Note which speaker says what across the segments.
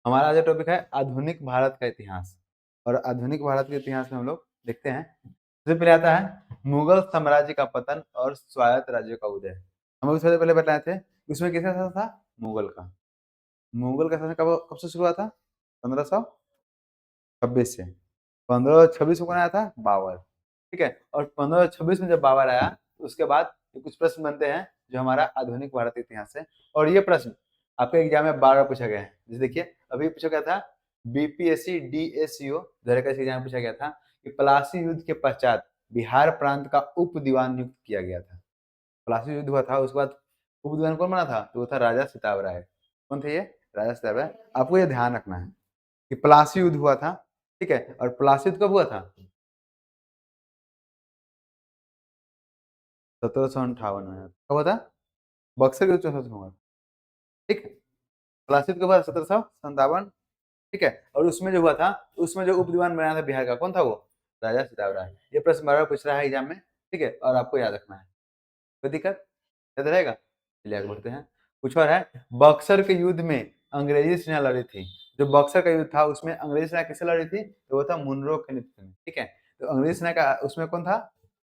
Speaker 1: हमारा आज टॉपिक है आधुनिक भारत का इतिहास। और आधुनिक भारत के इतिहास में हम लोग देखते हैं, सबसे पहले आता है मुगल साम्राज्य का पतन और स्वायत्त राज्यों का उदय। हम लोग सबसे पहले बताए थे उसमें किसका शासन था? मुगल का। मुगल का शासन कब कब से शुरू हुआ था? 1526 से। 1526 को कौन आया था? बाबर। ठीक है, और 1526 में जब बाबर आया तो उसके बाद कुछ प्रश्न बनते हैं जो हमारा आधुनिक भारत इतिहास है। और ये प्रश्न आपके एग्जाम में बार बार पूछा गया है। जैसे देखिए, अभी पूछा गया था बीपीएससी डीएससीओ का एग्जाम में पूछा गया था कि प्लासी युद्ध के पश्चात बिहार प्रांत का उप दीवान नियुक्त किया गया था। प्लासी युद्ध हुआ था, उसके बाद उप दीवान कौन बना था? तो वो था राजा सिताब राय। कौन थे ये? राजा सिताब राय। आपको ये ध्यान रखना है कि प्लासी युद्ध हुआ था, ठीक है, और प्लासी युद्ध कब हुआ था? 1758 में। कब हुआ था? बक्सर के युद्ध 1400 में हुआ था। ठीक है, प्लासी युद्ध कब हुआ? 1757। ठीक है, और उसमें जो हुआ था, उसमें जो उप दीवान बनाया था बिहार का, कौन था वो? राजा सिताब राय। ये प्रश्न बार बार पूछ रहा है एग्जाम में, ठीक है, और आपको याद रखना है। कोई दिक्कत? याद रहेगा? चलिए आगे बढ़ते हैं। कुछ और है, बक्सर के युद्ध में अंग्रेजी सेना लड़ी थी। जो बक्सर का युद्ध था उसमें अंग्रेजी सेना किससे लड़ी थी? तो वो था मुनरो के नेतृत्व में। ठीक है, तो अंग्रेजी सेना का उसमें कौन था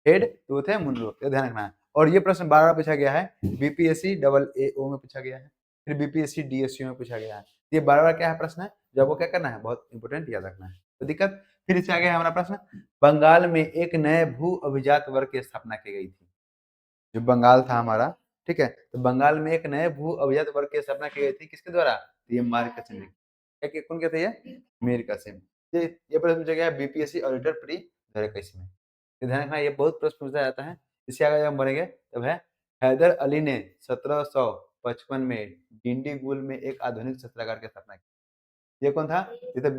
Speaker 1: हेड? तो वो थे मुनरो। ये ध्यान रखना है। और ये प्रश्न बार बार पूछा गया है, बीपीएससी डबल एओ में पूछा गया है, फिर बीपीएससी डीएसयू में पूछा गया है। ये बार बार क्या है प्रश्न है, जब वो क्या करना है, बहुत इंपॉर्टेंट याद रखना है। तो दिक्कत, फिर इससे आगे है हमारा प्रश्न, बंगाल में एक नए भू अभिजात वर्ग की स्थापना की गई थी। जो बंगाल था हमारा, ठीक है, तो बंगाल में एक नए भू अभिजात वर्ग की स्थापना की गई थी, किसके द्वारा? तो ये मीर कासिम ने। क्या कौन कहते हैं? ये मीर कासिम। ये प्रश्न पूछा गया बीपीएससी ऑडिटर प्री 2021 में। तो ध्यान रखना, ये बहुत प्रश्न पूछा जाता है। इसके आगे जब हम बढ़ेंगे तब है, हैदर अली ने 1755 में डिंडीगुल में एक आधुनिक शस्त्रागार की स्थापना की। ये कौन था? ये तो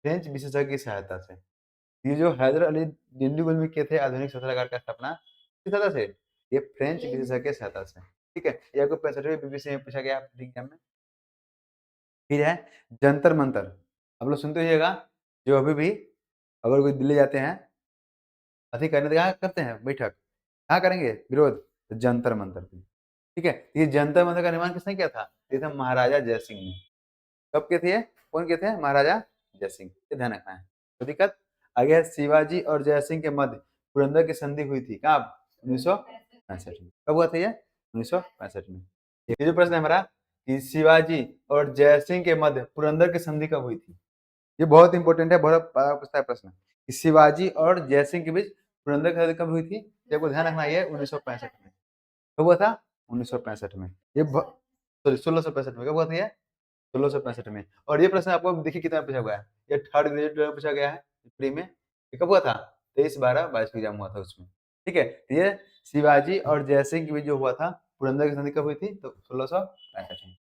Speaker 1: फ्रेंच विशेषज्ञ की सहायता से। ये जो हैदर अली डिंडीगुल में किए थे आधुनिक शस्त्रागार का स्थापना, किस सहायता से? ये फ्रेंच विशेषज्ञ की सहायता से। ठीक है, ये आपको 65वीं बीबीसी में पूछा गया आपके एग्जाम में। फिर है जंतर मंतर। आप लोग सुनते रहिएगा, जो अभी भी अगर कोई दिल्ली जाते हैं अति करने तो कहाँ करते हैं बैठक, कहाँ करेंगे विरोध? तो जंतर मंतर पे। ठीक है, ये जंतर मंतर का निर्माण किसने किया था? ये था महाराजा जय सिंह ने। कब के थे? कौन के थे? महाराजा जय सिंह। ये ध्यान रखना है। तो दिक्कत आगे है, शिवाजी और जय सिंह के मध्य पुरंदर की संधि हुई थी कब? 1965 में। कब हुआ था ये? 1965 में। ये जो प्रश्न है हमारा कि शिवाजी और जय सिंह के मध्य पुरंदर की संधि कब हुई थी, ये बहुत इंपॉर्टेंट है, बहुत बड़ा पूछता है प्रश्न कि शिवाजी और जय सिंह के बीच पुरंदर की संधि कब हुई थी। ये आपको ध्यान रखना, ये 1965 में। कब हुआ था? 1965 में। ये सॉरी 1665 में। कब हुआ था ये? 1665 में। और ये प्रश्न आपको देखिए कितना पूछा हुआ है, ये थर्ड ग्रेड में पूछा गया है प्री में। ये कब हुआ था? 23/12/22 को एग्जाम हुआ था उसमें। ठीक है, तो ये शिवाजी और जय सिंह के बीच जो हुआ था पुरंदर की संधि कब हुई थी? तो 1665 में।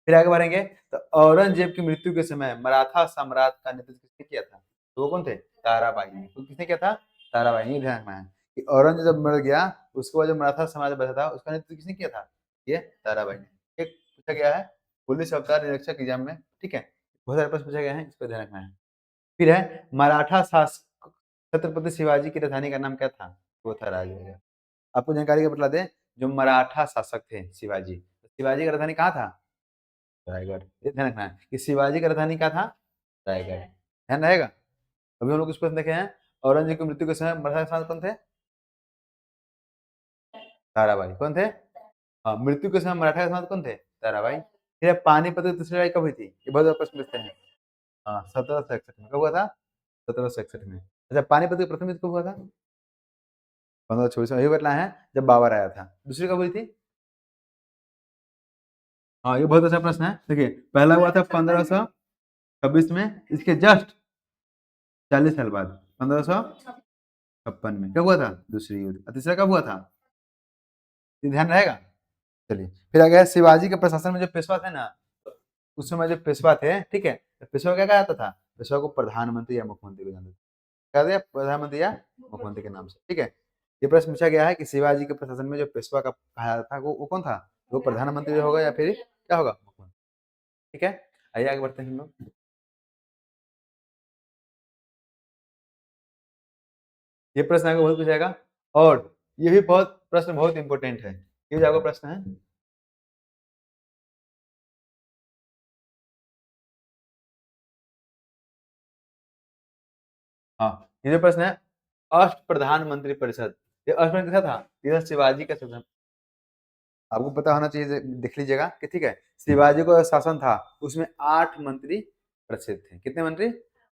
Speaker 1: फिर आगे बढ़ेंगे, तो औरंगजेब की मृत्यु के समय मराठा सम्राट का नेतृत्व किसने किया था? तो वो कौन थे? ताराबाई ने। तो किसने किया था? ताराबाई ने। ध्यान रखना है कि औरंगजेब जब मर गया उसके बाद जो मराठा साम्राज्य बचा था उसका नेतृत्व किसने किया था? ये ताराबाई ने। एक पूछा गया है पुलिस अवतार निरीक्षक एग्जाम में। ठीक है, बहुत सारे प्रश्न पूछे गए हैं, इस पर ध्यान रखना है। फिर है मराठा शासक छत्रपति शिवाजी की राजधानी का नाम क्या था? वो था राजगढ़। आपको जानकारी के बतला दें, जो मराठा शासक थे शिवाजी, तो शिवाजी का राजधानी कहाँ था? रायगढ़। ये ध्यान रखना है कि शिवाजी का राजधानी क्या था? रायगढ़। ध्यान रहेगा। अभी हम लोग कुछ प्रश्न देखे हैं, औरंगजेब की मृत्यु के समय मराठा शासक कौन थे? ताराबाई। कौन थे? हाँ, मृत्यु के समय मराठा शासक कौन थे? ताराबाई। फिर पानीपत की तीसरी लड़ाई कब हुई थी? ये बहुत बड़ा प्रश्न पूछते हैं। हाँ, 1761 में। कब हुआ था? 1761 में। अच्छा, पानीपत की प्रथम युद्ध कब हुआ था? 1524 में। यही बतला है जब बाबर आया था। दूसरी कब हुई थी? हाँ, ये बहुत अच्छा प्रश्न है। देखिए, पहला हुआ था 1526 में, इसके जस्ट 40 साल बाद 1556 में। कब हुआ था दूसरी युद्ध? और तीसरा कब हुआ था? ये ध्यान रहेगा। चलिए, फिर आ गया शिवाजी के प्रशासन में जो पेशवा थे ना, उस समय जो पेशवा थे, ठीक है, तो पेशवा क्या कहा जाता था? पेशवा को प्रधानमंत्री या मुख्यमंत्री को जानते थे। क्या दिया? प्रधानमंत्री या मुख्यमंत्री के नाम से। ठीक है, ये प्रश्न पूछा गया है कि शिवाजी के प्रशासन में जो पेशवा का कहा जाता था वो कौन था? वो प्रधानमंत्री होगा या फिर क्या होगा? मुख्यमंत्री। ठीक है, आइए आगे बढ़ते हैं हम लोग। ये प्रश्न आपको बहुत पूछेगा, और ये भी बहुत प्रश्न बहुत इंपॉर्टेंट है। ये जो आपका प्रश्न है, हाँ, ये जो प्रश्न है अष्ट प्रधानमंत्री परिषद, ये अष्ट प्रधान किसका था? ये था शिवाजी का शासन। आपको पता होना चाहिए, देख लीजिएगा कि ठीक है, शिवाजी का शासन था उसमें 8 मंत्री परिषद थे। कितने मंत्री?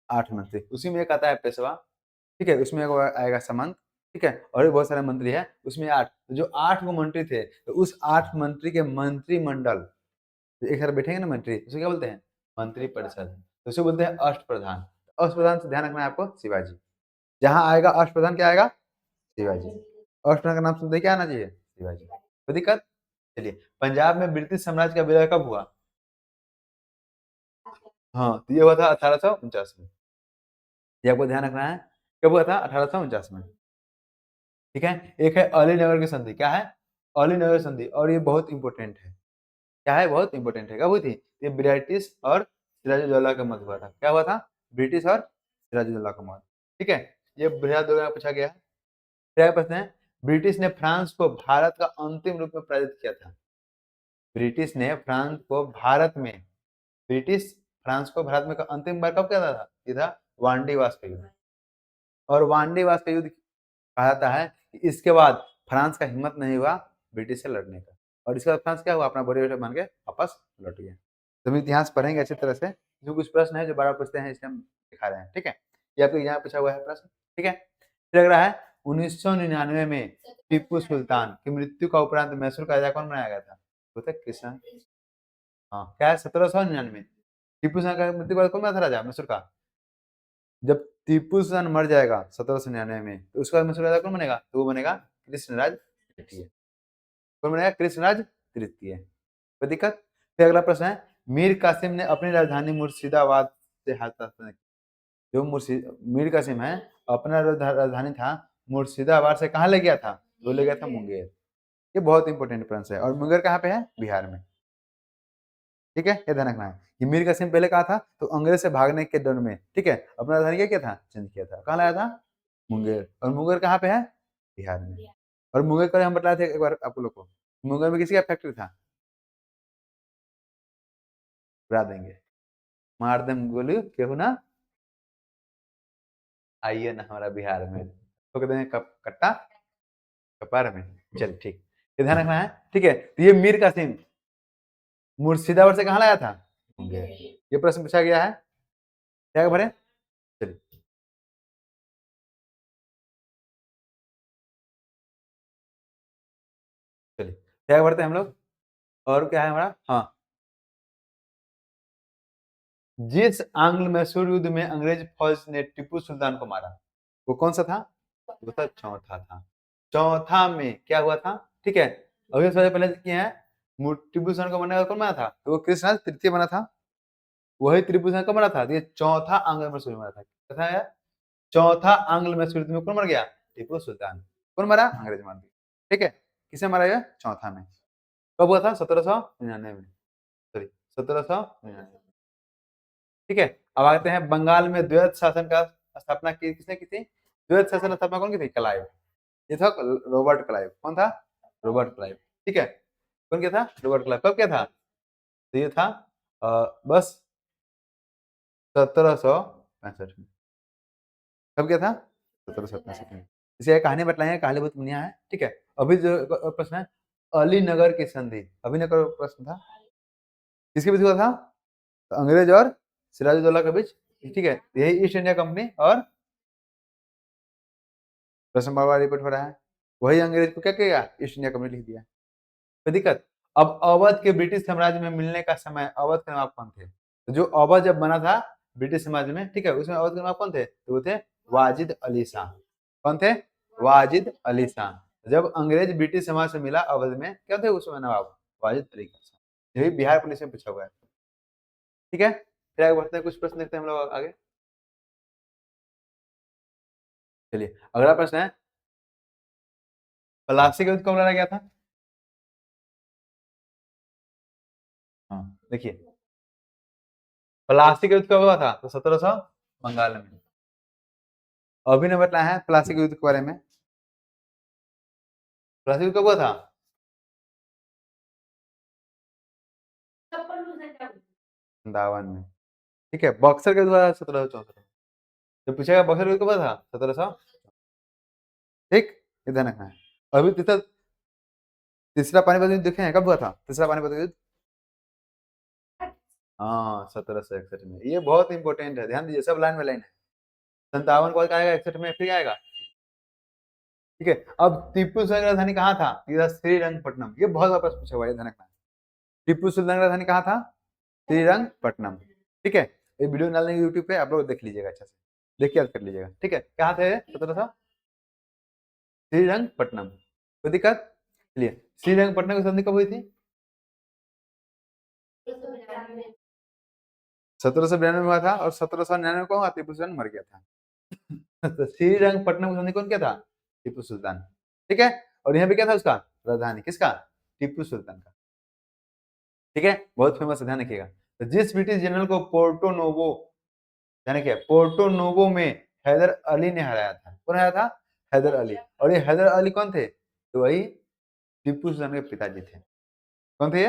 Speaker 1: 8 मंत्री। उसी में एक आता है पेशवा, ठीक है, उसमें एक आएगा सामंत, ठीक है, और भी बहुत सारे मंत्री है उसमें 8। जो 8 गो मंत्री थे, तो उस 8 मंत्री के मंत्रिमंडल, तो एक साथ बैठेंगे ना मंत्री, उसे क्या बोलते हैं? मंत्री परिषद। तो उसे बोलते हैं अष्ट प्रधान। अष्ट प्रधान से ध्यान रखना है आपको, शिवाजी। जहां आएगा अष्ट प्रधान, क्या आएगा? शिवाजी। अष्ट प्रधान का नाम सुनते ही क्या आना चाहिए? शिवाजी। कोई दिक्कत? चलिए, पंजाब में ब्रिटिश साम्राज्य का विलय कब हुआ? हाँ, तो ये हुआ था 1849 में। ये आपको ध्यान रखना है, कब हुआ था? 1849 में। ठीक है, एक है अलीनगर की संधि। क्या है? अलीनगर संधि, और ये बहुत इंपॉर्टेंट है। क्या है? बहुत इंपॉर्टेंट है। कब हुई थी? ये ब्रिटिश और सिराजुद्दौला के मध्य हुआ था। क्या हुआ था? ब्रिटिश और सिराजुद्दौला के मध्य। ठीक है, ये सिराजुद्दौला का पूछा गया है। क्या प्रश्न है? ब्रिटिश ने फ्रांस को भारत का अंतिम रूप में पराजित किया था। ब्रिटिश ने फ्रांस को भारत में ब्रिटिश फ्रांस को भारत में अंतिम बार कब किया था? ये था वांडीवास का युद्ध। और वांडीवास का युद्ध कहा जाता है कि इसके बाद फ्रांस का हिम्मत नहीं हुआ ब्रिटिश से लड़ने का, और इसके बाद फ्रांस क्या हुआ? अपना बड़े बेटे मान के वापस लौट गया। तो हम इतिहास पढ़ेंगे अच्छी तरह से, जो कुछ प्रश्न है जो बार पूछते हैं इसलिए हम दिखा रहे हैं। ठीक है, ये आपके यहाँ पूछा हुआ है प्रश्न। ठीक है, फिर लग रहा है 1999 में टीपू सुल्तान की मृत्यु का उपरांत मैसूर का राजा कौन बनाया गया था? वो था कृष्ण। हाँ, क्या है? 1799 टीपू सुल्तान का मृत्यु के बाद कौन बना था राजा मैसूर का? जब टीपू सुल्तान मर जाएगा 1799 में, तो उसके बाद मैसूर राजा कौन बनेगा? तो वो बनेगा कृष्णराज तृतीय। कौन बनेगा? कृष्णराज तृतीय। कोई दिक्कत? फिर अगला प्रश्न है, मीर कासिम ने अपनी राजधानी मुर्शिदाबाद से हस्तांतरित। जो मीर कासिम है, अपना राजधानी था मुर्शिदाबाद से कहाँ ले गया था? वो ले गया था मुंगेर। ये बहुत इंपॉर्टेंट प्रश्न है। और मुंगेर कहाँ पे है? बिहार में। ठीक है, ये ध्यान रखना है कि मीर कासिम पहले कहा था, तो अंग्रेज से भागने के डर में, ठीक है, अपना राजधानी क्या किया था? चेंज किया था। कहाँ लाया था? मुंगेर। और मुंगेर कहाँ पे है? बिहार में। और मुंगेर का हम बताए थे एक बार आप लोग को, मुंगेर में किसी का फैक्ट्री था? बता देंगे, मार देम गोली केहू ना आइए ना हमारा बिहार में, तो कहते हैं कट्टा कपार में। चल ठीक, ये ध्यान रखना है। ठीक है, तो ये मीर कासिम मुर्शिदाबाद से कहाँ लाया था? मुंगेर। ये प्रश्न पूछा गया है, क्या भरे? चलिए चलिए, क्या भरते हैं हम लोग? और क्या है हमारा? हाँ, जिस आंग्ल मैसूर युद्ध में अंग्रेज फौज ने टीपू सुल्तान को मारा, वो कौन सा था? वो था चौथा था। चौथा में क्या हुआ था? ठीक है, अभी सबसे पहले किए हैं, टीपू सुल्तान को मारने का कौन बना था? तो वो कृष्णराज तृतीय बना था। वही टीपू सुल्तान कब बना था? तो ये चौथा आंग्ल मैसूर में बना था। कथा है, चौथा आंग्ल मैसूर युद्ध में कौन मर गया? टीपू सुल्तान। कौन मरा? अंग्रेज मार दिया। ठीक है, किसे मारा गया? चौथा में। कब हुआ था? 1799 में। सॉरी, 1799। ठीक है, अब आते हैं बंगाल में द्वैत शासन का स्थापना की किसने की थी? द्वैत शासन स्थापना कौन की थी? क्लाइव। ये था रॉबर्ट क्लाइव। कौन था? Robert Clive. ठीक है, कौन किया था? Robert Clive. कब किया था? तो ये था बस 1765 में। कब किया था? 1765 में। इसे कहानी बताई है, कहानी बहुत बढ़िया है। ठीक है, अभी जो प्रश्न है, अलीनगर की संधि, अभिनगर प्रश्न था, किसके बीच हुआ था? तो अंग्रेज और सिराजुद्दौला के बीच। ठीक है, यही ईस्ट इंडिया कंपनी और प्रश्न बार बार रिपीट हो रहा है, वही अंग्रेज को क्या किया? ईस्ट इंडिया कंपनी लिख दिया। कोई दिक्कत? अब अवध के ब्रिटिश साम्राज्य में मिलने का समय, अवध के नवाब कौन थे? तो जो अवध जब बना था ब्रिटिश साम्राज्य में, ठीक है, उसमें अवध के नवाब कौन थे? तो वो थे वाजिद अली शाह। कौन थे? वाजिद अली शाह। जब अंग्रेज ब्रिटिश समाज से मिला अवध में, क्या थे उसमें नवाब? वाजिद अली शाह। यही बिहार पुलिस में पूछा हुआ है। ठीक है, फिर आगे बढ़ते हैं, कुछ प्रश्न देखते हैं हम लोग आगे। चलिए, अगला प्रश्न है, प्लासी का युद्ध कब लड़ा गया था? हाँ, देखिए, प्लासी का युद्ध कब हुआ था? तो 1700 बंगाल में। अभी ने बताया है प्लासी के युद्ध के बारे में। प्लासी युद्ध कब हुआ था? 57 में। ठीक है, बक्सर का युद्ध हुआ 1764। तो पूछेगा बक्सर युद्ध कब हुआ था? 1700। ठीक, ये ध्यान रखना है। अभी तीसरा तीसरा पानीपत युद्ध देखे हैं, कब हुआ था तीसरा पानीपत युद्ध? हाँ, 1761 में। ये बहुत इंपॉर्टेंट है, ध्यान दीजिए, सब लाइन में लाइन है। 57 को आएगा, 61 में फिर आएगा। ठीक है, अब टीपू सुल्तान की राजधानी कहाँ था? ये था श्रीरंगपट्टनम। ये बहुत बार प्रश्न पूछा हुआ है, ध्यान रखना। टीपू सुल्तान की राजधानी कहाँ था? श्रीरंगपट्टनम। ठीक है, ये वीडियो डाल देंगे यूट्यूब पे, आप लोग देख लीजिएगा अच्छे से, देख के याद कर लीजिएगा। ठीक है, कहाँ थे 1700? श्रीरंगपट्टनम। कोई दिक्कत? चलिए, श्रीरंगपट्टनम की संधि कब हुई थी? 1792 में हुआ था, और 1799 को हुआ, टीपू सुल्तान मर गया था। तो श्रीरंगपट्टनम की संधि कौन किया था? टीपू सुल्तान। ठीक है, और यहाँ पे क्या था उसका राजधानी, किसका? टीपू सुल्तान का। ठीक है, बहुत फेमस है, ध्यान रखिएगा। तो जिस ब्रिटिश जनरल को पोर्टो नोवो, ध्यान रखिए, पोर्टो नोवो में हैदर अली ने हराया था, कौन हराया था? हैदर अली। और ये हैदर अली कौन थे? तो वही टीपू सुल्तान के पिताजी थे। कौन थे ये?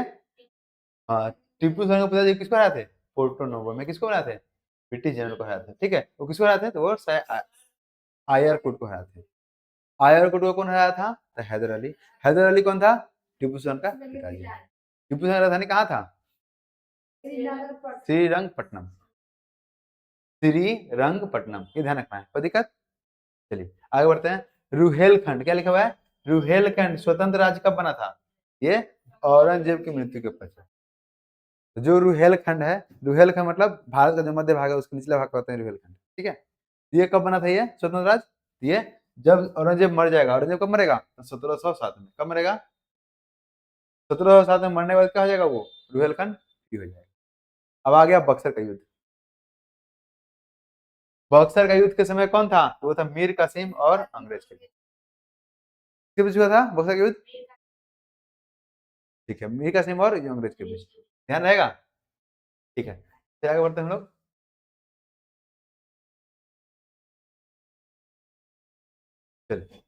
Speaker 1: हाँ, टीपू सुल्तान के पिताजी किसको हराए थे? पोर्टो नोवो में किसको हराए थे? ब्रिटिश जनरल को हराए थे। ठीक है, वो किसको हराए थे? तो वो आयरकुट को हराए थे। आयरकुट को कौन हराया था? तो हैदर अली। हैदर अली कौन था? टीपू सुल्तान का पिताजी। टीपू सुल्तान की राजधानी कहाँ था? श्रीरंगपट्टनम। श्रीरंगपट्टनम, ये ध्यान रखना है, कोई दिक्कत? चलिए आगे बढ़ते हैं। रुहेलखंड, क्या लिखा हुआ है? रुहेलखंड स्वतंत्र राज्य कब बना था? ये औरंगजेब की मृत्यु के पश्चात। तो जो रुहेलखंड है, रुहेलखंड मतलब भारत का जो मध्य भाग है उसके निचला भाग को होता है रुहेलखंड। ठीक है, ये कब बना था ये स्वतंत्र राज्य? ये जब औरंगजेब मर जाएगा। औरंगजेब कब मरेगा? तो 1707 में। कब मरेगा? 1707 में मरने के बाद क्या हो जाएगा? वो रुहेलखंड फ्री हो जाएगा। अब आ गया बक्सर का युद्ध। बक्सर का युद्ध के समय कौन था? वो था मीर कासिम और अंग्रेज के बीच। किसके बीच हुआ था बक्सर का युद्ध? ठीक है, मीर कासिम और अंग्रेज के बीच। ध्यान रहेगा। ठीक है, फिर आगे बढ़ते हैं हम लोग। चलिए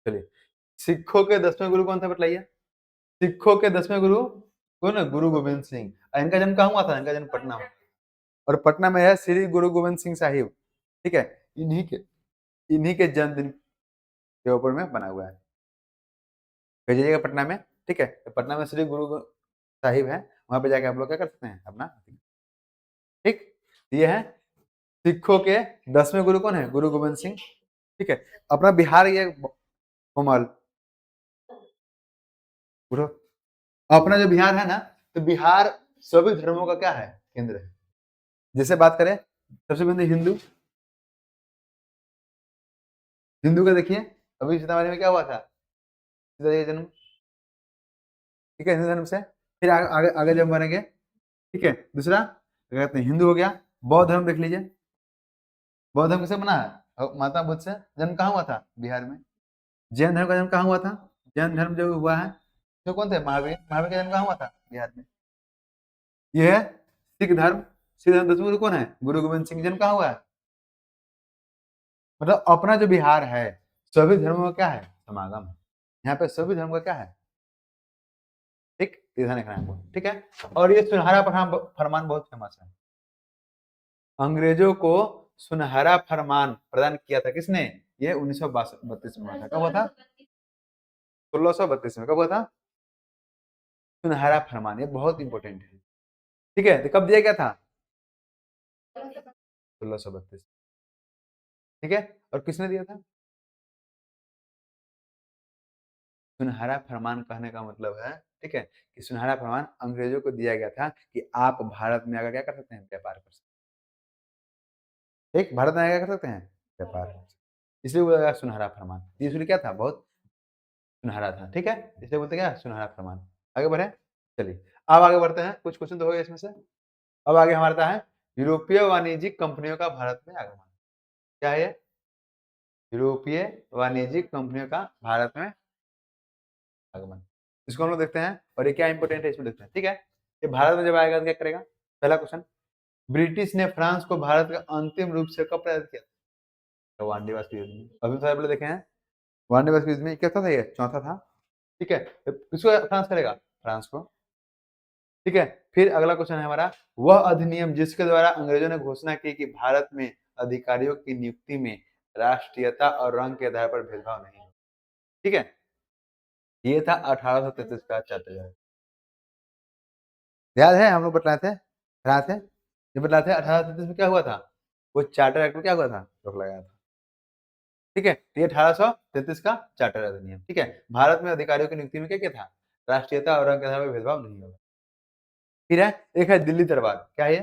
Speaker 1: चलिए, सिखों के 10वें गुरु कौन थे बतलाइए? सिखों के 10वें गुरु कौन है? गुरु गोविंद सिंह। इनका जन्म कहाँ हुआ था? इनका जन्म पटना में, और पटना में है श्री गुरु गोविंद सिंह साहिब। ठीक है, इन्हीं के जन्मदिन के ऊपर में बना हुआ है। भेजिएगा पटना में। ठीक है, तो पटना में श्री गुरु साहिब है, वहां पे जाके आप लोग क्या कर सकते हैं अपना। ठीक, ये है सिखों के 10वें गुरु कौन है? गुरु गोविंद सिंह। ठीक है, अपना बिहार ये कोमल बुढ़ो, अपना जो बिहार है ना, तो बिहार सभी धर्मों का क्या है? केंद्र है। जैसे बात करें, सबसे पहले हिंदू, हिंदू का देखिए, अभी सीतामढ़ी में क्या हुआ था? सीता जी का जन्म। ठीक है, हिंदू धर्म से फिर आगे आगे, आगे जब बनेंगे। ठीक है, दूसरा क्या कहते हैं, हिंदू हो गया। बौद्ध धर्म देख लीजिए, बौद्ध धर्म किसे बना है? महात्मा बुद्ध से। जन्म कहाँ हुआ था? बिहार में। जैन धर्म का जन्म कहाँ हुआ था? जैन धर्म जो हुआ है, जो कौन थे? महावीर। महावीर का जन्म कहाँ हुआ था? बिहार में। ये है सिख धर्म। सिख धर्म 10वें गुरु कौन है? गुरु गोविंद सिंह। जन्म कहाँ हुआ है? मतलब अपना जो बिहार है, सभी धर्मों का क्या है? समागम है। यहाँ पे सभी धर्म का क्या है? ठीक, ये ध्यान रखना है आपको। ठीक है, और ये सुनहरा फरमान बहुत फेमस है। अंग्रेजों को सुनहरा फरमान प्रदान किया था किसने? ये 1932 में हुआ था। कब हुआ था? 1632 में। कब हुआ था? सुनहरा फरमान, ये बहुत इंपॉर्टेंट है। ठीक है, तो कब दिया गया था? 1632। ठीक है, और किसने दिया था? सुनहरा फरमान कहने का मतलब है, ठीक है, कि सुनहरा फरमान अंग्रेजों को दिया गया था कि आप भारत में आकर क्या कर सकते हैं? व्यापार कर सकते हैं। ठीक, भारत में आकर क्या कर सकते हैं? व्यापार। इसलिए बोला गया सुनहरा फरमान। ये इसलिए क्या था? बहुत सुनहरा था। ठीक है, इसलिए बोलते क्या? सुनहरा फरमान। आगे बढ़े, चलिए अब आगे बढ़ते हैं। कुछ क्वेश्चन तो हो गए इसमें से। अब आगे हमारा आता है यूरोपीय वाणिज्यिक कंपनियों का भारत में आगमन। क्या है ये? यूरोपीय वाणिज्यिक कंपनियों का भारत में आगमन। इसको हम लोग देखते हैं, और ये क्या इंपोर्टेंट है इसमें देखते हैं। ठीक है, ये भारत में जब आएगा तो क्या करेगा? पहला क्वेश्चन, ब्रिटिश ने फ्रांस को भारत का अंतिम रूप से कब पराजित किया? तो वानडे युद्ध में। अभी थोड़ा पहले देखे हैं, वानडे युद्ध में क्या था ये? चौथा था। ठीक है, तो किसको फ्रांस करेगा? फ्रांस को। ठीक है। फिर अगला क्वेश्चन है हमारा, वह अधिनियम जिसके द्वारा अंग्रेजों ने घोषणा की कि भारत में अधिकारियों की नियुक्ति में राष्ट्रीयता और रंग के आधार पर भेदभाव नहीं हो। ठीक है, ये था 1833 का चार्टर। याद है हम लोग बताए थे ये बताए थे 1833 में क्या हुआ था, वो चार्टर एक्ट में क्या हुआ था, रोक लगाया था। ठीक है, तो ये 1833 का चार्टर अधिनियम। ठीक है, भारत में अधिकारियों की नियुक्ति में क्या क्या था, राष्ट्रीयता और रंग के आधार पर भेदभाव नहीं होगा। फिर है एक है दिल्ली दरबार, क्या है ये,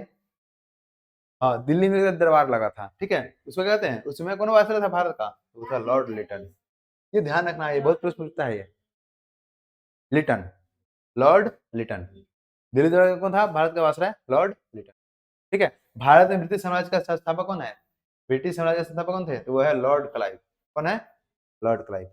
Speaker 1: हाँ दिल्ली में एक दरबार लगा था। ठीक है, उसको क्या कहते हैं, उसमें कौन वायसराय था भारत का, वो था लॉर्ड लिटन। ये ध्यान रखना है, ये बहुत प्रश्न पूछता है ये, लिटन, लॉर्ड लिटन। दिल्ली दरबार कौन था, भारत का वायसराय लॉर्ड लिटन। ठीक है, भारत में ब्रिटिश साम्राज्य का संस्थापक कौन है, ब्रिटिश साम्राज्य के संस्थापक कौन थे, तो वो है लॉर्ड क्लाइव। कौन है, लॉर्ड क्लाइव।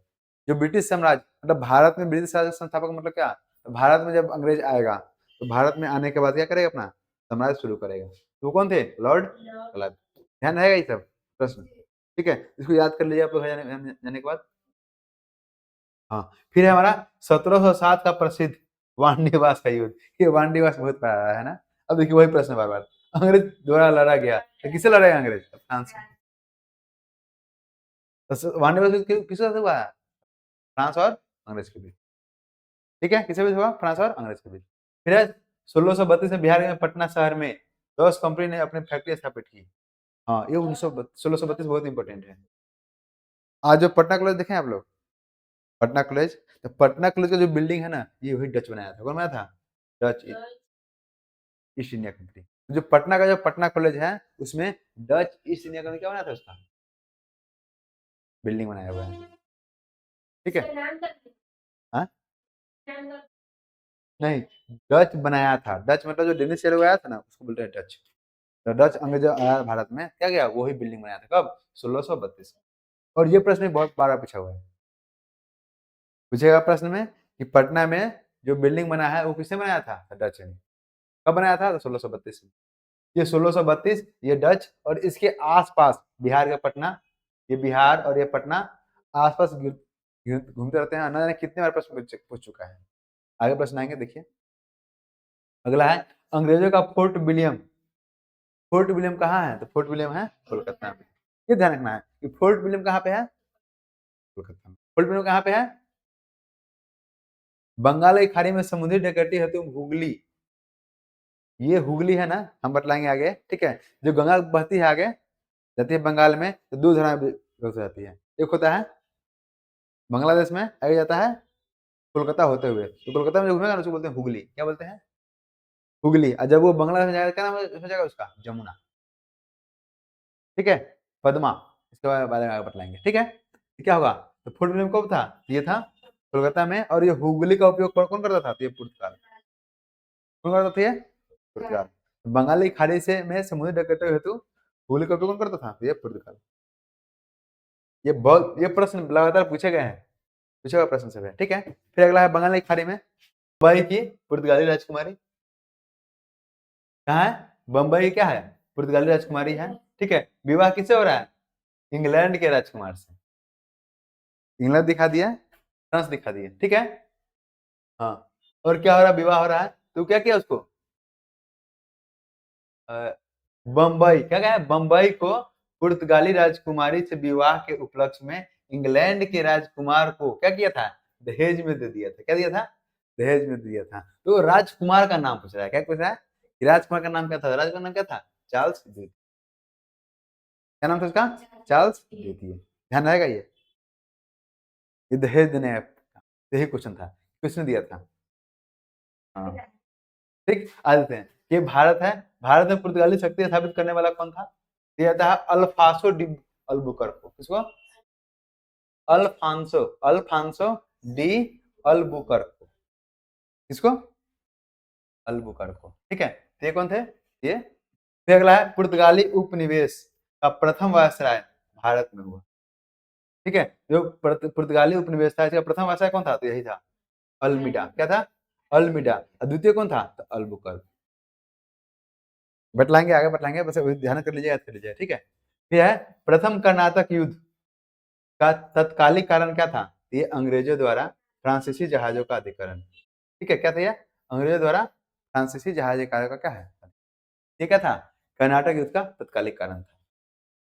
Speaker 1: जो ब्रिटिश साम्राज्य मतलब भारत में ब्रिटिश साम्राज्य का संस्थापक मतलब क्या, तो भारत में जब अंग्रेज आएगा तो भारत में आने के बाद क्या करेगा, अपना साम्राज्य शुरू करेगा। तो वो कौन थे, लॉर्ड क्लाइव। ध्यान रहेगा ये सब प्रश्न। ठीक है, इसको याद कर लीजिए आप लोग जाने के बाद। हाँ, फिर है हमारा 1707 का प्रसिद्ध वाणिवास का युद्ध। ये वाणिवास बहुत प्यारा है ना। अब देखिए वही प्रश्न बार बार, अंग्रेज द्वारा लड़ा गया, तो किससे लड़ेगा अंग्रेज, फ्रांस से। तो वाणिवास युद्ध किसके साथ हुआ है, फ्रांस और अंग्रेज के बीच। ठीक है, किसके बीच हुआ, फ्रांस और अंग्रेज के बीच। फिर है 1632 में बिहार में पटना शहर में 10 कंपनी ने अपनी फैक्ट्री स्थापित की। हाँ, ये 1632 बहुत इंपॉर्टेंट है। आज जो पटना कॉलेज देखे हैं आप लोग, पटना कॉलेज, तो पटना कॉलेज का जो बिल्डिंग है ना, ये वही डच बनाया था। कौन बनाया था, डच ईस्ट इंडिया कंपनी। जो पटना का जो पटना कॉलेज है, उसमें डच ईस्ट इंडिया कंपनी क्या बनाया था, उसका बिल्डिंग बनाया हुआ है। ठीक है, हाँ नहीं, डच बनाया था। डच मतलब जो डेनिश से लोग आया था ना, उसको बोलते हैं डच। तो डच अंग्रेज आया भारत में, क्या गया, वही बिल्डिंग बनाया था। कब, 1632। और ये प्रश्न भी बहुत बार पूछा हुआ है, पूछेगा प्रश्न में कि पटना में जो बिल्डिंग बना है वो किसने बनाया था, तो डच ने। कब बनाया था, तो 1632 में। ये 1632, ये डच, और इसके आसपास बिहार का पटना, ये बिहार और ये पटना आसपास घूमते रहते हैं। ना जाने कितने बार प्रश्न पूछ चुका है। आगे प्रश्न आएंगे, देखिए अगला है, अंग्रेजों का फोर्ट विलियम। फोर्ट विलियम कहाँ है, तो फोर्ट विलियम है कोलकाता में। ये ध्यान रखना है कि फोर्ट विलियम कहाँ पे है, कोलकाता में। फोर्ट विलियम कहाँ पे है, बंगाल की खाड़ी में समुद्री डकैती हेतु हुगली, ये हुगली है ना, हम बतलाएंगे आगे। ठीक है, जो गंगा बहती है आगे, जाती है बंगाल में, तो दो धारा में घुस जाती है। एक होता है बांग्लादेश में, आगे जाता है कोलकाता होते हुए, तो कोलकाता में जो घूमेगा ना उसको बोलते हैं हुगली। क्या बोलते हैं, हुगली। और जब वो बांग्लादेश में जाएगा, क्या नाम हो जाएगा उसका, जमुना। ठीक है, पद्मा, इसके बारे में आगे बतलाएंगे। ठीक है, तो क्या होगा, तो फुल नेम कब था, ये था कोलकाता में। और ये हुगली का उपयोग कौन करता था, तो ये पुर्तगाल। कौन करता था, ये पुर्तगाल। बंगाली खाड़ी से में समुद्री डकैती हेतु हुगली का उपयोग कौन करता था, तो ये पुर्तगाल। ये प्रश्न लगातार पूछे गए हैं, पूछा हुआ प्रश्न सब है। ठीक है, फिर अगला है बंगाल की खाड़ी में बम्बई की पुर्तगाली राजकुमारी। कहाँ है, बम्बई क्या है, पुर्तगाली राजकुमारी है। ठीक है, विवाह किससे हो रहा है, इंग्लैंड के राजकुमार से। इंग्लैंड दिखा दिया, फ्रांस दिखा दिया। ठीक है, हाँ। और क्या हो रहा है, विवाह हो रहा है, तो क्या किया उसको, अ, बम्बई, क्या कहा है, बम्बई को पुर्तगाली राजकुमारी से विवाह के उपलक्ष्य में इंग्लैंड के राजकुमार को क्या किया था, दहेज में दे दिया था। क्या दिया था, दहेज में दिया था। तो राजकुमार का नाम पूछ रहा है, क्या पूछ रहा है कि राजकुमार का नाम क्या था, राजकुमार का नाम क्या था, चार्ल्स द्वितीय। क्या नाम था उसका, चार्ल्स द्वितीय। ध्यान रहेगा ये दहेज देने, यही क्वेश्चन था, किसने दिया था। हाँ, ठीक, आ जाते हैं। ये भारत है, भारत में पुर्तगाली शक्ति स्थापित करने वाला कौन था, दिया था अल्फासो डी अल्बुकर्क। किसको, अल्फांसो, अल्फांसो डी अल्बुकर्क। किसको, अल्बुकर्क। ठीक है, तो ये कौन थे, ये। फिर अगला है पुर्तगाली उपनिवेश का प्रथम वायसराय भारत में हुआ। ठीक है, जो पुर्तगाली उपनिवेश था, इसका प्रथम वायसराय कौन था, तो यही था अल्मीडा। क्या था, अल्मीडा। और द्वितीय कौन था, तो अल्बुकर्क। बतलाएंगे आगे, बतलाएंगे, बस ध्यान कर लीजिए, याद कर लीजिए। ठीक है, फिर है प्रथम कर्नाटक युद्ध का तत्कालिक कारण क्या था, ये अंग्रेजों द्वारा फ्रांसीसी जहाजों का अधिकरण। ठीक है, क्या था ये, अंग्रेजों द्वारा फ्रांसीसी जहाज कार्य का क्या है? ये क्या था? कर्नाटक युद्ध का तत्कालिक कारण था।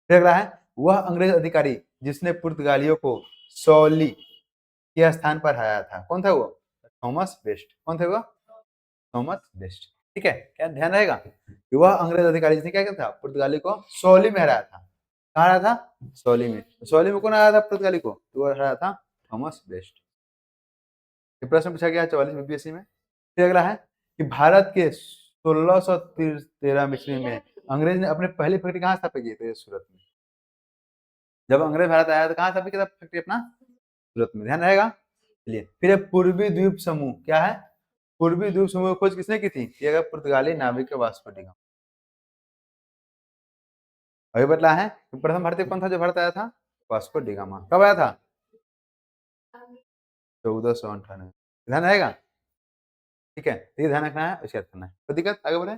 Speaker 1: फिर अगला है, वह अंग्रेज अधिकारी जिसने पुर्तगालियों को सौली के स्थान पर हराया था, कौन था वो? Thomas best. कौन थे वो? Thomas best. ठीक है, क्या ध्यान रहेगा कि वह अंग्रेज अधिकारी जिसने क्या किया था? पुर्तगाली को सौली में हराया था। कहाँ हराया था? सौली में। सौली में कौन हराया था पुर्तगाली को? तो वो हराया था थॉमस बेस्ट। ये प्रश्न पूछा गया 44 बीपीएससी में। फिर अगला है कि भारत के 1613 ईस्वी में अंग्रेज ने अपने पहली फैक्ट्री कहाँ स्थापित की? तो ये सूरत में। जब अंग्रेज भारत आया तो कहाँ स्थापित किया था फैक्ट्री अपना? सूरत में। ध्यान रहेगा। चलिए, फिर पूर्वी द्वीप समूह क्या है? पूर्वी द्वीप समूह की खोज किसने की थी? ये अगर पुर्तगाली नाविक वास्को डी गामा। अभी बतला है कि प्रथम भारतीय कौन था जो भारत आया था? Vasco D gamma. कब आया था? 1498। ध्यान रहेगा। ठीक है, ये ध्यान रखना है, उसके करना है। कोई दिक्कत? आगे बढ़े।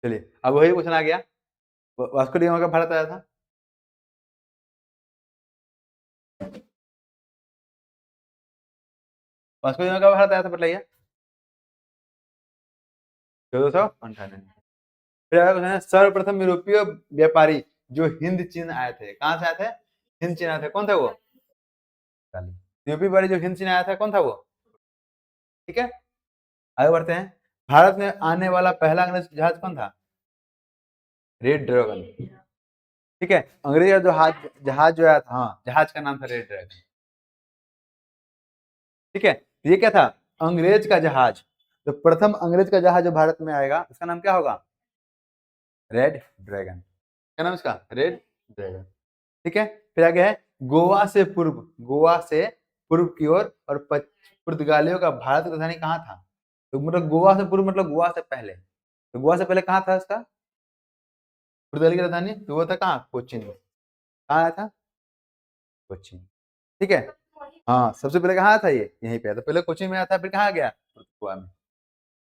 Speaker 1: चलिए, अब वही क्वेश्चन आ गया, वास्को डी गामा कब भारत आया था? वास्को डी गामा कब भारत आया था बताइए? 1498। फिर अगला क्वेश्चन है, सर्वप्रथम यूरोपीय व्यापारी जो हिंद चीन आए थे, कहाँ से आए थे? हिंद चीन आए थे, कौन था वो? यूरोपीय व्यापारी जो हिंद चीन आया था, कौन था वो? ठीक है, आगे बढ़ते हैं। भारत में आने वाला पहला अंग्रेज जहाज कौन था? Red dragon. ठीक है, अंग्रेज का जो जहाज जहाज जो आया था, हाँ, जहाज का नाम था रेड ड्रैगन। ठीक है, ये क्या था? अंग्रेज का जहाज। तो प्रथम अंग्रेज का जहाज जो भारत में आएगा उसका नाम क्या होगा? Red dragon. क्या नाम इसका? Red dragon. ठीक है, फिर आगे है, गोवा से पूर्व, गोवा से पूर्व की ओर और पुर्तगालियों का भारत की राजधानी कहाँ था? तो मतलब गोवा से पूर्व मतलब गोवा से पहले। तो गोवा से पहले कहाँ था इसका? पुर्तगाली की राजधानी तो वो था कहाँ? कोचीन में। कहाँ आया था? कोचीन। ठीक है, हाँ, सबसे पहले कहाँ था? ये यहीं पे आया था। पहले कोचीन में आया था, फिर कहाँ गया? गोवा में।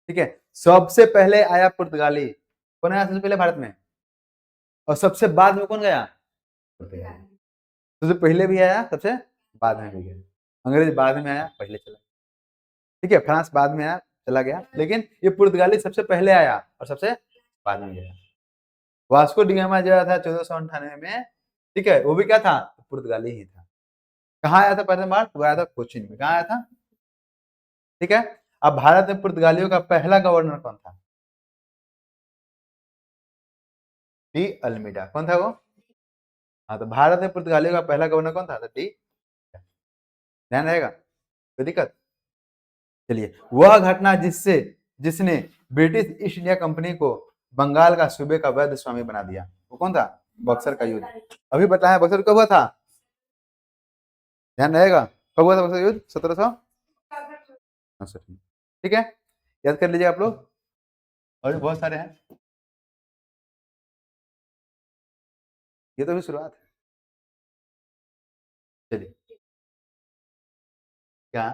Speaker 1: ठीक है, सबसे पहले आया पुर्तगाली। कौन आया सबसे पहले भारत में? और सबसे बाद में कौन गया? पुर्तगाली। सबसे पहले भी आया, सबसे बाद में भी गया। अंग्रेज बाद में आया, पहले चला। ठीक है, फ्रांस बाद में आया, चला गया, लेकिन ये पुर्तगाली सबसे पहले आया और सबसे बाद में गया। वास्को डी गामा जो आया था 1498 में, ठीक है, वो भी क्या था? पुर्तगाली ही था। कहाँ आया था पहले बार? वो आया था कोचीन में। कहाँ आया था? ठीक है, अब भारत में पुर्तगालियों का पहला गवर्नर कौन था? De Almeida. कौन था वो? हाँ, तो भारत में पुर्तगालियों का पहला गवर्नर कौन था? तो डी। ध्यान रहेगा, कोई दिक्कत? चलिए, वह घटना जिससे जिसने ब्रिटिश ईस्ट इंडिया कंपनी को बंगाल का सूबे का वैध स्वामी बना दिया, वो कौन था? बक्सर का युद्ध। अभी बताया बक्सर कब हुआ था? ध्यान रहेगा, कब हुआ था बक्सर युद्ध? 1764 में। ठीक है, याद कर लीजिए आप लोग, और भी बहुत सारे हैं। ये तो अभी शुरुआत है। चलिए, क्या?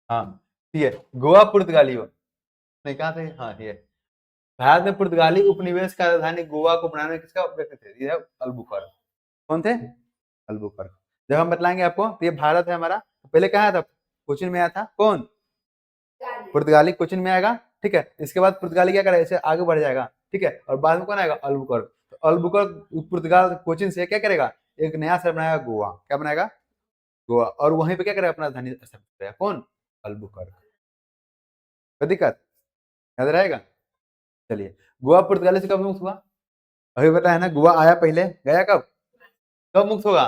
Speaker 1: हाँ, ठीक है, गोवा पुर्तगालियों नहीं, कहा थे? हाँ, ये भारत में पुर्तगाली उपनिवेश का राजधानी गोवा को बनाने में किसका व्यक्ति थे? ये है अल्बुकर्क। कौन थे? अल्बुकर्क। जब हम बतलाएंगे आपको, तो ये भारत है हमारा, तो पहले कहाँ आया था? कोचिन में आया था। कौन? पुर्तगाली कोचिन में आएगा। ठीक है, इसके बाद पुर्तगाली क्या करेगा? इसे आगे बढ़ जाएगा। ठीक है, और बाद में कौन आएगा? अल्बुकर्क। तो अल्बुकर्क पुर्तगाल कोचिन से क्या करेगा? एक नया शहर बनाएगा, गोवा। क्या बनाएगा? गोवा। और वहीं पे क्या करेगा? अपना राजधानी स्थापित करेगा। कौन? अल्बुकर्क। कोई दिक्कत? याद रहेगा। चलिए, गोवा पुर्तगाली से कब मुक्त हुआ? अभी बताया ना, गोवा आया पहले, गया कब? कब मुक्त होगा?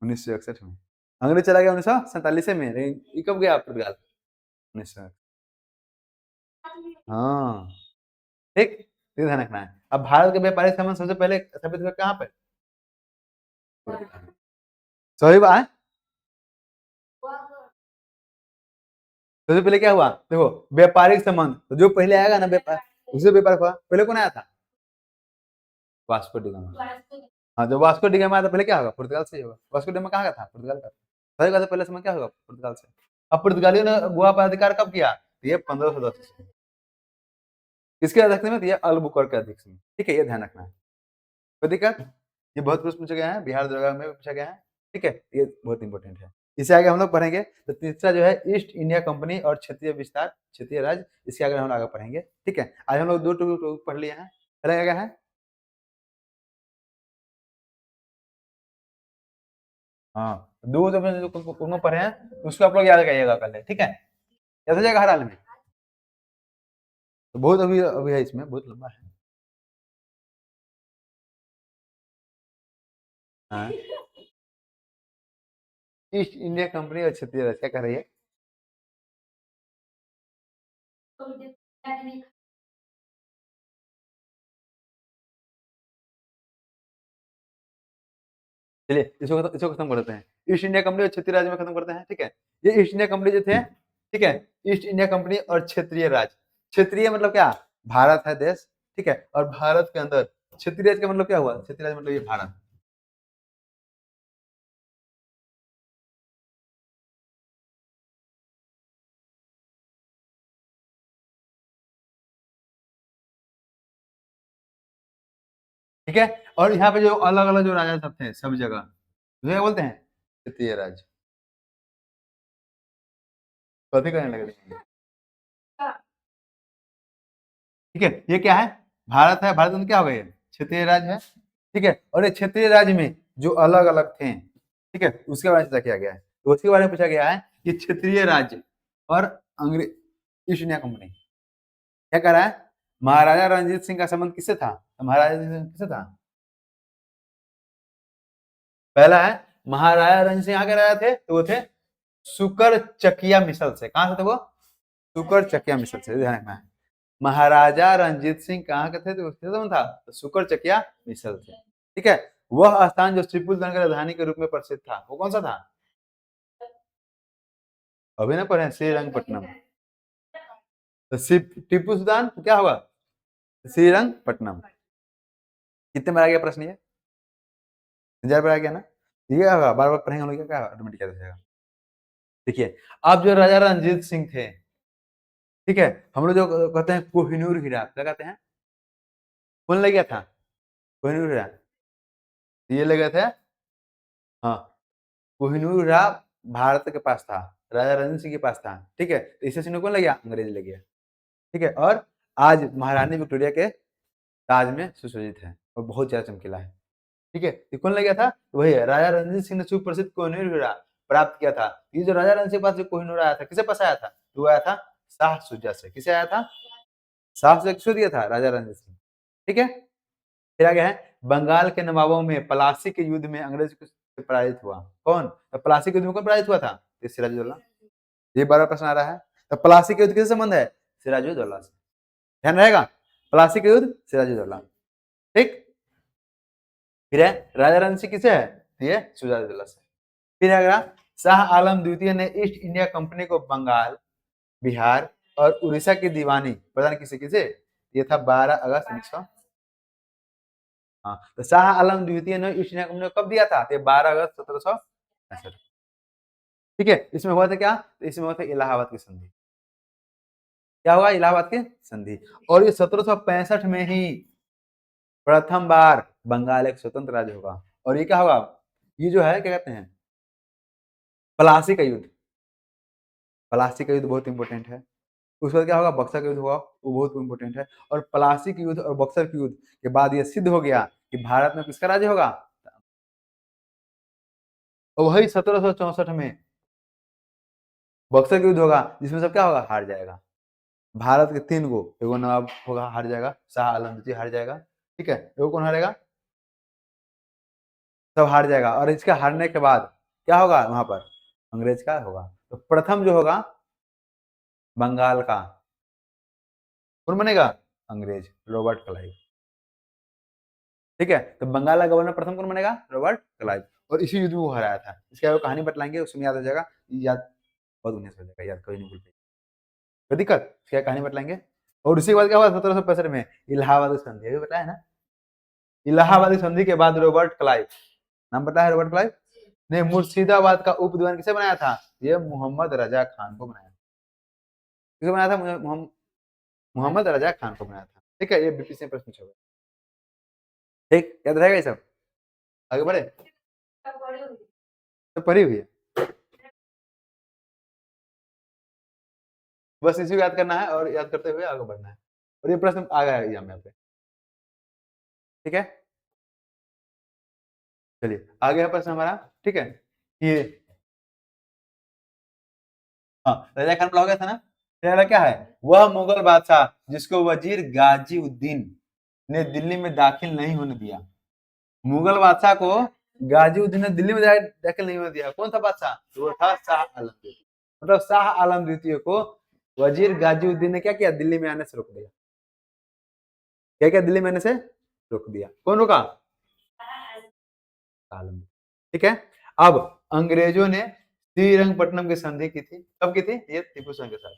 Speaker 1: 1961 में। अंग्रेज चला गया 1947 में, लेकिन ये कब गया पुर्तगाल? 1900। हाँ, ठीक, ये ध्यान रखना है। अब भारत के व्यापारिक संबंध सबसे पहले स्थापित हुए कहाँ पे? पुर्तगाल। सही बात है। सबसे पहले क्या हुआ? देखो, व्यापारिक संबंध तो जो पहले आएगा ना, व्यापार, उसे व्यापार हुआ। पहले कौन आया था? Vasco D gamma. हाँ, जब वास्को डी गामा आया था, पहले क्या होगा? पुर्तगाल से ही होगा। वास्को डी गामा कहाँ का था? पुर्तगाल का। सही बात है, पहले समय क्या होगा? पुर्तगाल से। अब पुर्तगालियों ने गोवा पर अधिकार कब किया? तो ये 1510 में। किसके अध्यक्ष में? तो ये अल्बुकर्क के अध्यक्ष में। ठीक है, ये ध्यान रखना है। कोई दिक्कत? ये बहुत प्रश्न पूछा गया है, बिहार दरोगा में भी पूछा गया है, ठीक है? ये बहुत इंपॉर्टेंट है। इससे आगे हम लोग पढ़ेंगे, तो तीसरा जो है ईस्ट इंडिया कंपनी और क्षेत्रीय विस्तार, क्षेत्रीय राज्य, इसके आगे हम लोग आगे पढ़ेंगे, ठीक है? आज हम लोग 2 टॉपिक पढ़ लिए हैं। पहला क्या है? हाँ, 2 जो अपने जो पढ़े हैं, उसको आप लोग याद करिएगा पहले, ठीक है? याद हो जाएगा हर हाल में। तो बहुत अभी अभी है, इसमें बहुत लंबा है। हाँ, ईस्ट इंडिया कंपनी और क्षेत्रीय राज्य क्या कर रही है? चलिए इसको खत्म कर देते हैं। ईस्ट इंडिया कंपनी और क्षेत्रीय राज्य में खत्म करते हैं, ठीक है? ये ईस्ट इंडिया कंपनी जो थे, ठीक है? ईस्ट इंडिया कंपनी और क्षेत्रीय राज्य। क्षेत्रीय मतलब क्या? भारत है देश, ठीक है? और भारत के अंदर क्षेत्रीय राज्य का मतलब क्या हुआ? क्षेत्रीय राज्य मतलब ये भारत। ठीक है? और यहाँ पे जो अलग अलग जो राजा सब थे सब जगह, तो क्या बोलते हैं? क्षेत्रीय राज्य। कथी करने लगे थे? ठीक है, ये क्या है? भारत है, भारत में क्या हो गया ये? क्षेत्रीय राज्य है, ठीक है? और ये क्षेत्रीय राज्य में जो अलग अलग थे, ठीक है, उसके बारे में चर्चा किया गया है। तो उसके बारे में पूछा गया है कि क्षेत्रीय राज्य और अंग्रेज ईस्ट इंडिया कंपनी क्या कर रहा है? महाराजा रणजीत सिंह का संबंध किससे था? तो महाराजा रणजीत सिंह किससे था? पहला है महाराजा रणजीत सिंह यहाँ के राजा थे, तो वो थे सुकर चकिया मिसल से। कहां से थे वो? सुकर चकिया मिसल से, ध्यान रखना है। महाराजा रणजीत सिंह कहाँ के थे? तो उसके संबंध था तो सुकर चकिया मिसल से, ठीक है? वह स्थान जो टिप्पू सुल्तान की राजधानी के रूप में प्रसिद्ध था, वो कौन सा था? अभी ना पढ़े श्रीरंगपट्टनम। तो टिप्पू सुल्तान तो क्या होगा? श्रीरंगपट्टनम। कितने बार आ गया प्रश्न ये? 1000 बार आ गया ना? ठीक है, बार बार पढ़ेंगे हम लोग, क्या ऑटोमेटिक याद हो जाएगा। देखिए, अब जो राजा रणजीत सिंह थे, ठीक है, हम लोग जो कहते हैं कोहिनूर हीरा, क्या कहते हैं? कौन ले गया था कोहिनूर हीरा? ये ले गए थे, हाँ। कोहिनूर हीरा भारत के पास था, राजा रणजीत सिंह के पास था, ठीक है? तो इसे सिंह कौन ले गया? अंग्रेज ले गया, ठीक है? और आज महारानी विक्टोरिया के ताज में सुशोभित है और बहुत ज्यादा चमकीला है, ठीक है? ये कौन ले गया था? तो वही है, राजा रणजीत सिंह ने सुप्रसिद्ध कोहिनूर हीरा प्राप्त किया था। ये जो राजा रणजीत सिंह के पास जो कोहिनूर आया था, किसे पास आया था? तो वो आया था शाह शुजा से। किसे आया था? शाह शुजा किसको दिया था? राजा रणजीत सिंह, ठीक है? फिर आगे है बंगाल के नवाबों में प्लासी के युद्ध में अंग्रेज से पराजित हुआ। कौन? तो प्लासी के युद्ध में कौन पराजित हुआ था? तो सिराजुद्दौला। ये बार प्रश्न आ रहा है। तो प्लासी के युद्ध किससे संबंध है? सिराजुद्दौला से। ध्यान रहेगा, प्लासी के युद्ध सिराजुद्दौला, ठीक? फिर है राजा रणजीत सिंह किसे है? ये सिराजुद्दौला से। फिर अगला, शाह आलम द्वितीय ने ईस्ट इंडिया कंपनी को बंगाल, बिहार और उड़ीसा की दीवानी प्रदान किसे किसे? ये था 12 अगस्त 1900। हाँ, तो शाह आलम द्वितीय ने ईस्ट इंडिया कंपनी को कब दिया था? तो 12 अगस्त 1765। ठीक है, इसमें हुआ था क्या? तो इसमें हुआ था इलाहाबाद की संधि। क्या हुआ? इलाहाबाद की संधि। और ये 1765 में ही प्रथम बार बंगाल एक स्वतंत्र राज्य होगा। और ये क्या होगा? ये जो है क्या कहते हैं? प्लासी का युद्ध। प्लासी का युद्ध बहुत इंपॉर्टेंट है। उसके बाद क्या होगा? बक्सर का युद्ध होगा, वो बहुत इंपॉर्टेंट है। और प्लासी के युद्ध और बक्सर के युद्ध के बाद ये सिद्ध हो गया कि भारत में किसका राज्य होगा? और वही 1764 में बक्सर का युद्ध होगा, जिसमें सब क्या होगा? हार जाएगा। भारत के 3 गो, एगो नवाब होगा हार जाएगा, शाह आलम द्वितीय हार जाएगा, ठीक है? एगो कौन हारेगा? सब हार जाएगा। और इसके हारने के बाद क्या होगा वहां पर? अंग्रेज का होगा। तो प्रथम जो होगा बंगाल का, कौन बनेगा? अंग्रेज, रॉबर्ट क्लाइव, ठीक है? तो बंगाल का गवर्नर प्रथम कौन बनेगा? Robert Clive. और इसी युद्ध में वो हराया था। इसके आगे कहानी बतलाएंगे, उसमें याद हो जाएगा। याद बहुत बढ़िया से हो जाएगा, याद कभी नहीं भूल पाएंगे। कोई दिक्कत? इसकी कहानी बतलाएंगे। और उसी के बाद क्या हुआ? 1765 में इलाहाबाद संधि, अभी बताया ना? इलाहाबादी संधि के बाद रॉबर्ट क्लाइव, नाम पता है? रॉबर्ट क्लाइव ने मुर्शिदाबाद का उप दीवान किसे बनाया था? ये मोहम्मद रजा खान को बनाया था। किसे बनाया था? मोहम्मद रजा खान को बनाया था, ठीक है? ये बीपीएससी में प्रश्न पूछा हुआ है। ठीक, याद रहेगा ये सब। आगे बढ़े, तो पढ़ी हुई है, बस इसी को याद करना है और याद करते हुए आगे बढ़ना है। और ये प्रश्न आ गया एग्जाम में पे, ठीक है। चलिए आगे है प्रश्न हमारा, ठीक है। ये हाँ, रजा खान बुलाओ गया था ना, तेरा क्या है, वह मुगल बादशाह जिसको वजीर गाजी उद्दीन ने दिल्ली में दाखिल नहीं होने दिया। मुगल बादशाह को गाजी उद्दीन ने दिल्ली में दाखिल नहीं होने दिया, कौन था बादशाह, तो वो था शाह आलम द्वितीय। मतलब शाह आलम द्वितीय को वजीर गाजी उद्दीन ने क्या किया, दिल्ली में आने से रोक दिया। क्या क्या, दिल्ली में आने से रोक दिया, कौन रोका, आलम। ठीक है। अब अंग्रेजों ने श्रीरंगपट्टनम की संधि की थी, कब की थी, ये टीपू सुल्तान के साथ,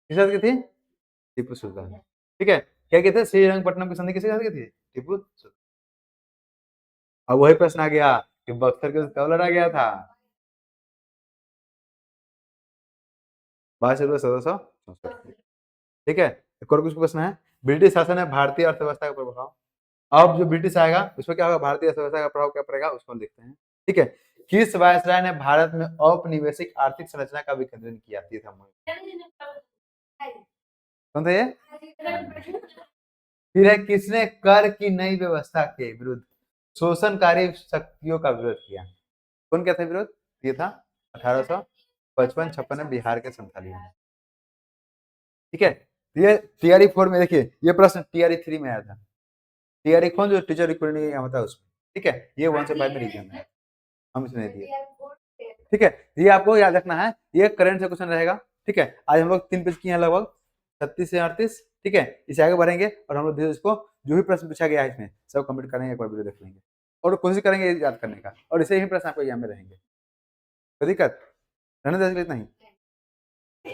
Speaker 1: किसके साथ की थी, टीपू सुल्तान। ठीक है, क्या कहते हैं, श्रीरंगपट्टनम की संधि किसके साथ की थी, टीपू सुल्तान। अब वही प्रश्न आ गया कि बक्सर के कब लड़ा गया था, 22 अप्रैल 1764। ठीक है, एक और कुछ प्रश्न है, ब्रिटिश शासन है भारतीय अर्थव्यवस्था का प्रभाव। अब जो ब्रिटिश आएगा उसमें क्या होगा, भारतीय अर्थव्यवस्था का प्रभाव क्या पड़ेगा, उसको हम देखते हैं। ठीक है, किस वायसराय ने भारत में औपनिवेशिक आर्थिक संरचना का विकेंद्रीकरण किया, ये था कौन था ये, फिर है किसने कर की नई व्यवस्था के विरुद्ध शोषणकारी शक्तियों का विरोध किया, कौन क्या था विरोध, ये था 1855-56 में बिहार के संथालियों ने। ठीक है, ये टीआरई 4 में देखिए, ये प्रश्न टीआरई 3 में आया था, टीआरई कौन जो टीचर रिक्रूटमेंट का होता है उसमें। ठीक है, ये 1 से 5 में रीजन है, हम इसमें दिए। ठीक है, ये आपको याद रखना है, ये करंट से क्वेश्चन रहेगा। ठीक है, आज हम लोग 3 पेज किए हैं लगभग 36 से 38। ठीक है, इसे आगे बढ़ेंगे और हम लोग धीरे इसको जो भी प्रश्न पूछा गया है इसमें सब कंप्लीट करेंगे, एक बार वीडियो देख लेंगे और कोशिश करेंगे याद करने का, और इसे ही प्रश्न आपको एग्जाम में रहेंगे। कोई दिक्कत रहने दे, इतना ही।